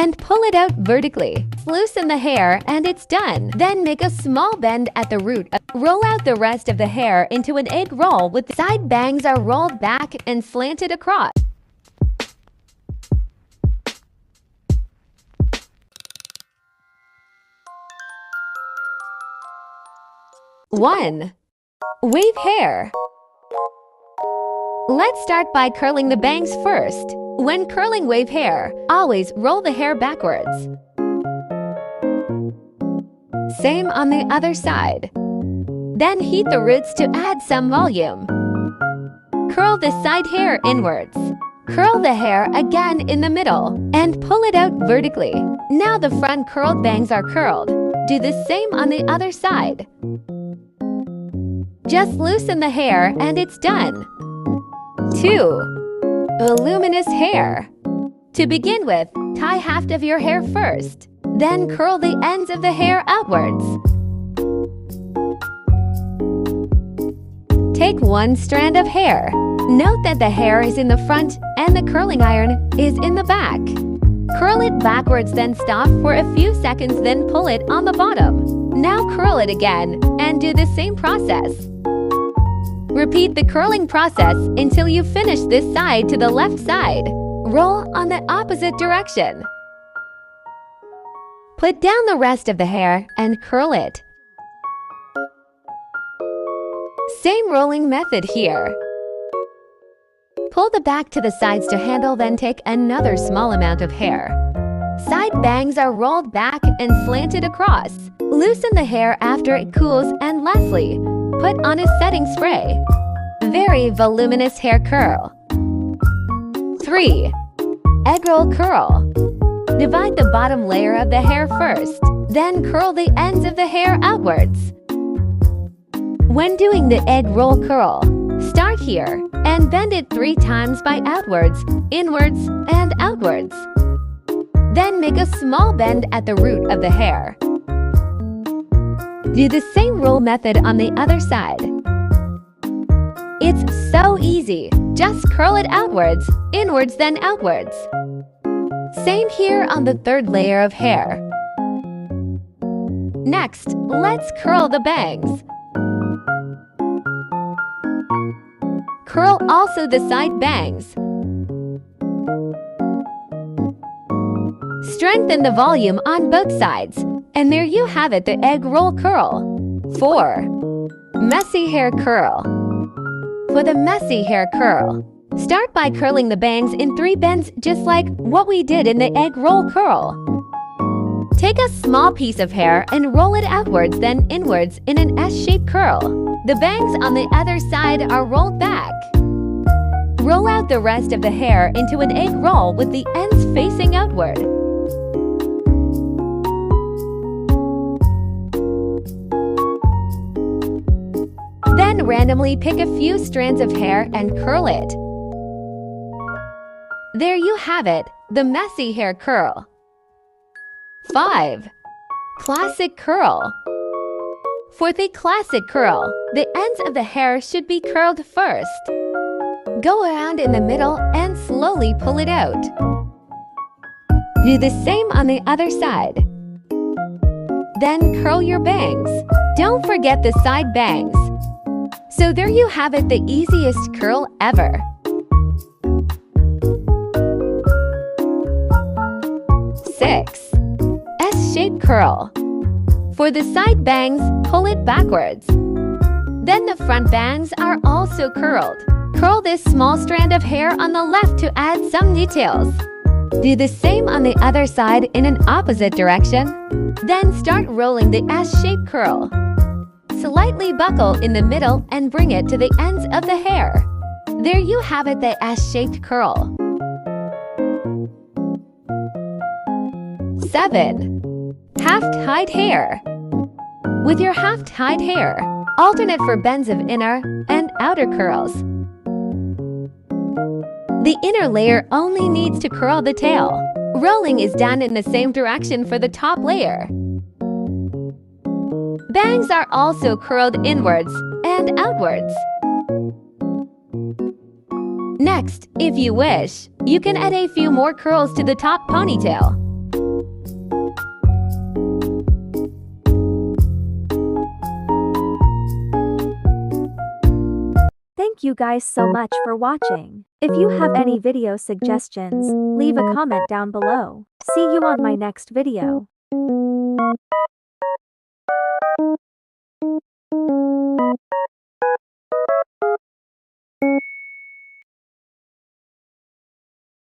and pull it out vertically. Loosen the hair and it's done. Then make a small bend at the root. Roll out the rest of the hair into an egg roll with the side bangs are rolled back and slanted across. 1. Wave hair. Let's start by curling the bangs first. When curling wave hair, always roll the hair backwards. Same on the other side. Then heat the roots to add some volume. Curl the side hair inwards. Curl the hair again in the middle and pull it out vertically. Now the front curled bangs are curled. Do the same on the other side. Just loosen the hair and it's done. 2. Voluminous hair. To begin with, tie half of your hair first. Then curl the ends of the hair outwards. Take one strand of hair. Note that the hair is in the front and the curling iron is in the back. Curl it backwards, then stop for a few seconds, then pull it on the bottom. Now curl it again and do the same process. Repeat the curling process until you finish this side to the left side. Roll on the opposite direction. Put down the rest of the hair and curl it. Same rolling method here. Pull the back to the sides to handle, then take another small amount of hair. Side bangs are rolled back and slanted across. Loosen the hair after it cools, and lastly, put on a setting spray. Very voluminous hair curl. 3. Egg roll curl. Divide the bottom layer of the hair first, then curl the ends of the hair outwards. When doing the egg roll curl, start here and bend it 3 times by outwards, inwards, and outwards. Then make a small bend at the root of the hair. Do the same roll method on the other side. It's so easy. Just curl it outwards, inwards, then outwards. Same here on the 3rd layer of hair. Next, let's curl the bangs. Curl also the side bangs. Strengthen the volume on both sides. And there you have it, the egg roll curl. 4. Messy hair curl. For the messy hair curl, start by curling the bangs in 3 bends, just like what we did in the egg roll curl. Take a small piece of hair and roll it outwards, then inwards in an S-shaped curl. The bangs on the other side are rolled back. Roll out the rest of the hair into an egg roll with the ends facing outward. Then randomly pick a few strands of hair and curl it. There you have it, the messy hair curl. 5. Classic curl. For the classic curl, the ends of the hair should be curled first. Go around in the middle and slowly pull it out. Do the same on the other side. Then curl your bangs. Don't forget the side bangs. So there you have it, the easiest curl ever. 6. S-shaped curl. For the side bangs, pull it backwards. Then the front bangs are also curled. Curl this small strand of hair on the left to add some details. Do the same on the other side in an opposite direction. Then start rolling the S-shaped curl. Slightly buckle in the middle and bring it to the ends of the hair. There you have it, the S-shaped curl. 7. Half-tied hair. With your half-tied hair, alternate for bends of inner and outer curls. The inner layer only needs to curl the tail. Rolling is done in the same direction for the top layer. Bangs are also curled inwards and outwards. Next, if you wish, you can add a few more curls to the top ponytail. Thank you guys so much for watching. If you have any video suggestions, leave a comment down below. See you on my next video.